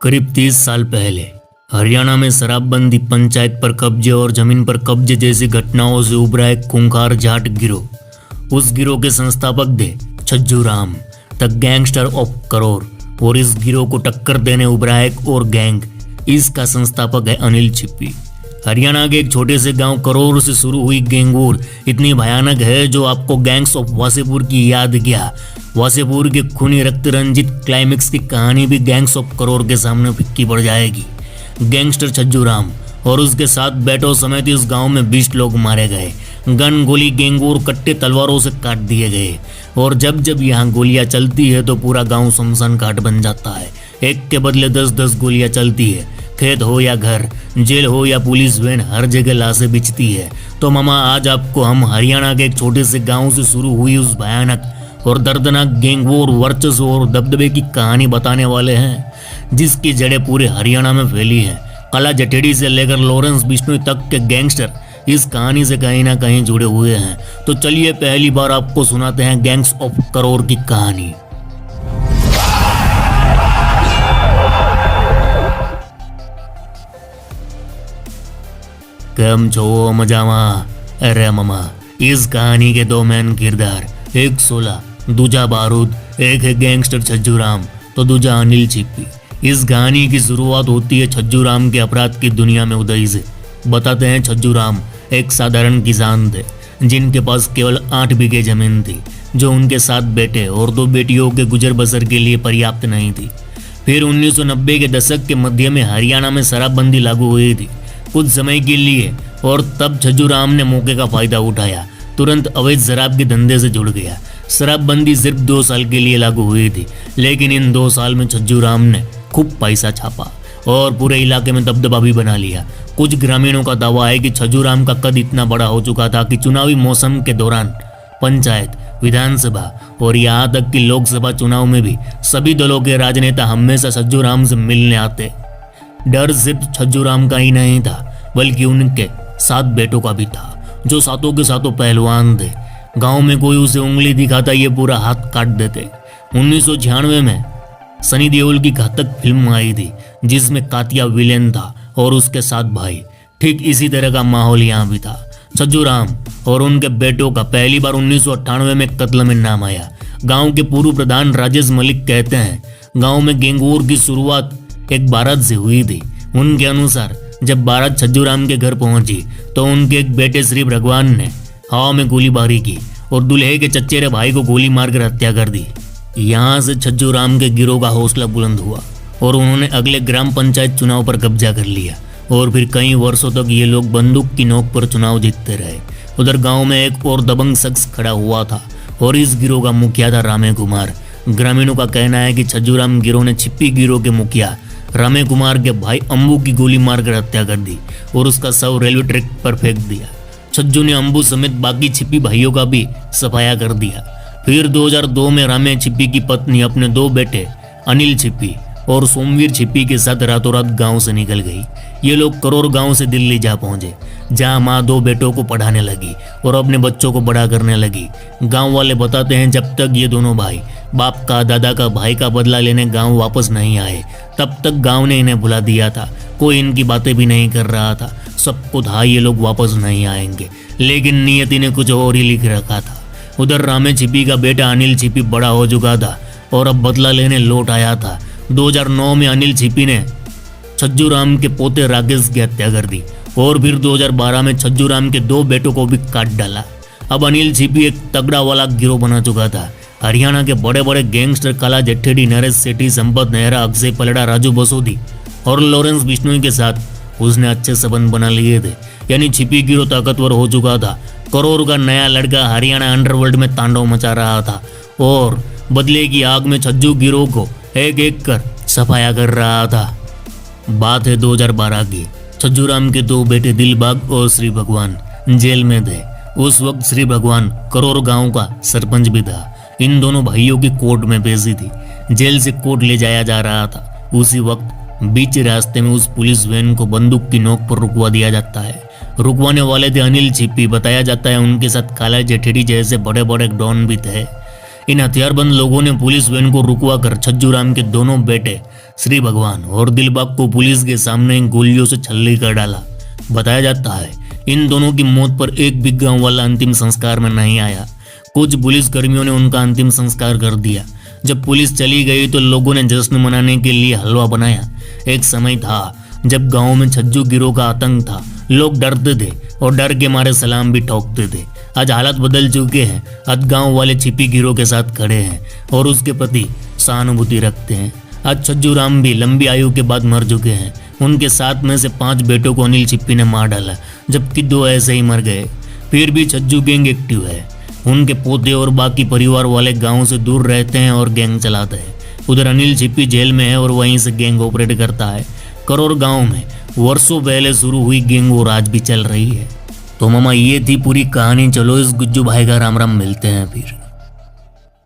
करीब 30 साल पहले हरियाणा में शराबबंदी, पंचायत पर कब्जे और जमीन पर कब्जे जैसी घटनाओं से उभरा एक खूंखार जाट गिरोह। उस गिरोह के संस्थापक थे Chhajju Ram, the gangster of crore. और इस गिरोह को टक्कर देने उभरा एक और गैंग, इसका संस्थापक है अनिल छिप्पी। हरियाणा के एक छोटे से गांव करोर से शुरू हुई गैंगवॉर इतनी भयानक है जो आपको गैंग्स ऑफ वासेपुर की याद किया। वासेपुर के खूनी रक्त रंजित क्लाइमेक्स की कहानी भी गैंग्स ऑफ करोर के सामने फिक्की पड़ जाएगी। गैंगस्टर छज्जू राम और उसके साथ बेटों समेत इस गांव में 20 लोग मारे गए। गन, गोली, गैंगवॉर कट्टे तलवारों से काट दिए गए। और जब जब यहाँ गोलियां चलती है तो पूरा गांव शमशान घाट बन जाता है। एक के बदले 10-10 गोलियां चलती है। खेत हो या घर, जेल हो या पुलिस वैन, हर जगह लाशें बिछती है। तो मामा, आज आपको हम हरियाणा के एक छोटे से गांव से शुरू हुई उस भयानक और दर्दनाक गैंगवॉर, वर्चस्व और दबदबे की कहानी बताने वाले हैं, जिसकी जड़ें पूरे हरियाणा में फैली हैं। कला जटेड़ी से लेकर लॉरेंस बिश्नोई तक के गैंगस्टर इस कहानी से कहीं ना कहीं जुड़े हुए हैं। तो चलिए पहली बार आपको सुनाते हैं गैंग्स ऑफ करोर की कहानी। केम छो मजामा? अरे मामा, इस कहानी के 2 मेन किरदार, एक 16, दूजा बारूद। एक है गैंगस्टर छज्जू राम तो दूजा अनिल छिप्पी। इस कहानी की शुरुआत होती है छज्जू राम के अपराध की दुनिया में उदय से। बताते हैं छज्जू राम एक साधारण किसान थे जिनके पास केवल 8 बीघे जमीन थी, जो उनके 7 बेटे और 2 बेटियों के गुजर बसर के लिए पर्याप्त नहीं थी। फिर 1990 के दशक के मध्य में हरियाणा में शराबबंदी लागू हुई थी कुछ समय के लिए, और तब छज्जू राम ने मौके का फायदा उठाया। तुरंत अवैध शराब के धंधे से जुड़ गया। शराबबंदी सिर्फ 2 साल के लिए लागू हुई थी, लेकिन इन 2 साल में छज्जू राम ने खूब पैसा छापा और पूरे इलाके में दबदबा भी बना लिया। कुछ ग्रामीणों का दावा है कि छज्जू राम का कद इतना बड़ा हो चुका था कि चुनावी मौसम के दौरान पंचायत, विधानसभा और यहाँ तक कि लोकसभा चुनाव में भी सभी दलों के राजनेता हमेशा छज्जू राम से मिलने आते। डर सिर्फ छज्जू राम का ही नहीं था, बल्कि उनके 7 बेटों का भी था, जो सातों के सातों पहलवान थे। गांव में कोई उसे उंगली दिखाता ये पूरा हाथ काट देते। 1996 में सनी देओल की घातक फिल्म आई थी जिसमें कातिया विलेन था और उसके 7 भाई। ठीक इसी तरह का माहौल यहाँ भी था। छज्जू राम और उनके बेटों का पहली बार 1998 में कत्ल में नाम आया। गांव के पूर्व प्रधान राजेश मलिक कहते हैं, गांव में गैंगवॉर की शुरुआत एक बारात से हुई थी। उनके अनुसार जब बारात छज्जू राम के घर पहुंची तो उनके एक बेटे श्री भगवान ने हवा में गोलीबारी की और दूल्हे के चचेरे भाई को गोली मारकर हत्या कर दी। यहाँ से छज्जू राम के गिरोह का हौसला बुलंद हुआ और उन्होंने अगले ग्राम पंचायत चुनाव पर कब्जा कर लिया। और फिर कई वर्षों तक ये लोग बंदूक की नोक पर चुनाव जीतते रहे। उधर गांव में एक और दबंग शख्स खड़ा हुआ था और इस गिरोह का मुखिया था रामे कुमार। ग्रामीणों का कहना है कि छज्जू राम गिरोह ने छिप्पी गिरोह के मुखिया रामे कुमार के भाई अंबू की गोली मारकर हत्या कर दी और उसका शव रेलवे ट्रैक पर फेंक दिया। छज्जू ने अंबू समेत बाकी छिप्पी भाइयों का भी सफाया कर दिया। फिर 2002 में रामे छिप्पी की पत्नी अपने 2 बेटे अनिल छिप्पी और सोमवीर छिप्पी के साथ रातों रात गांव से निकल गई। ये लोग करोर गांव से दिल्ली जा पहुंचे, जहां माँ 2 बेटों को पढ़ाने लगी और अपने बच्चों को बड़ा करने लगी। गांव वाले बताते हैं, जब तक ये दोनों भाई बाप का, दादा का, भाई का बदला लेने गांव वापस नहीं आए, तब तक गांव ने इन्हें भुला दिया था। कोई इनकी बातें भी नहीं कर रहा था। सबको था ये लोग वापस नहीं आएंगे, लेकिन नियति ने कुछ और ही लिख रखा था। उधर रामे छिप्पी का बेटा अनिल छिप्पी बड़ा हो चुका था और अब बदला लेने लौट आया था। 2009 में अनिल छिप्पी ने छज्जू राम के पोते राकेश की हत्या कर दी और फिर 2012 में छज्जू राम के 2 बेटों को भी काट डाला। अब अनिल छिप्पी एक तगड़ा वाला गिरोह बना चुका था। हरियाणा के बड़े बड़े गैंगस्टर कला जट्टेडी, नरेश सेठी, संपत नेहरा, अक्षय पलड़ा, राजू बसोदी और लॉरेंस बिश्नोई के साथ उसने अच्छे संबंध बना लिए थे। यानी छिप्पी गिरोह ताकतवर हो चुका था। करोर का नया लड़का हरियाणा अंडरवर्ल्ड में तांडव मचा रहा था और बदले की आग में छज्जू गिरोह को एक एक कर सफाया कर रहा था। बात है 2012 की। छज्जू राम के 2 बेटे दिलबाग और श्री भगवान जेल में थे। उस वक्त श्री भगवान करोर गांव का सरपंच भी था। इन दोनों भाइयों की कोर्ट में पेशी थी। जेल से कोर्ट ले जाया जा रहा था। उसी वक्त बीच रास्ते में उस पुलिस वैन को बंदूक की नोक पर रुकवा दिया जाता है। रुकवाने वाले थे अनिल छिप्पी। बताया जाता है उनके साथ काला जेठेड़ी जैसे बड़े बड़े डॉन भी थे। इन हथियारबंद लोगों ने पुलिस वैन को रुकवा कर छज्जू राम के दोनों बेटे श्री भगवान और दिलबाग को पुलिस के सामने गोलियों से छल्ली कर डाला। बताया जाता है इन दोनों की मौत पर एक भी गांव वाला अंतिम संस्कार में नहीं आया। कुछ पुलिस कर्मियों ने उनका अंतिम संस्कार कर दिया। जब पुलिस चली गई तो लोगों ने जश्न मनाने के लिए हलवा बनाया। एक समय था जब गांव में छज्जू गिरोह का आतंक था। लोग डरते थे और डर के मारे सलाम भी ठोकते थे। आज हालात बदल चुके हैं। आज गांव वाले छिपी गिरोह के साथ खड़े हैं और उसके प्रति सहानुभूति रखते हैं। आज छज्जू राम भी लंबी आयु के बाद मर चुके हैं। उनके 7 में से 5 बेटों को अनिल छिप्पी ने मार डाला, जबकि 2 ऐसे ही मर गए। फिर भी छज्जू गैंग एक्टिव है। उनके पोते और बाकी परिवार वाले गांव से दूर रहते हैं और गैंग चलाते हैं। उधर अनिल छिप्पी जेल में है और वहीं से गैंग ऑपरेट करता है। करोर गांव में वर्षों पहले शुरू हुई गैंग और आज भी चल रही है। तो मामा ये थी पूरी कहानी। चलो इस गुज्जू भाई का राम राम, मिलते हैं फिर।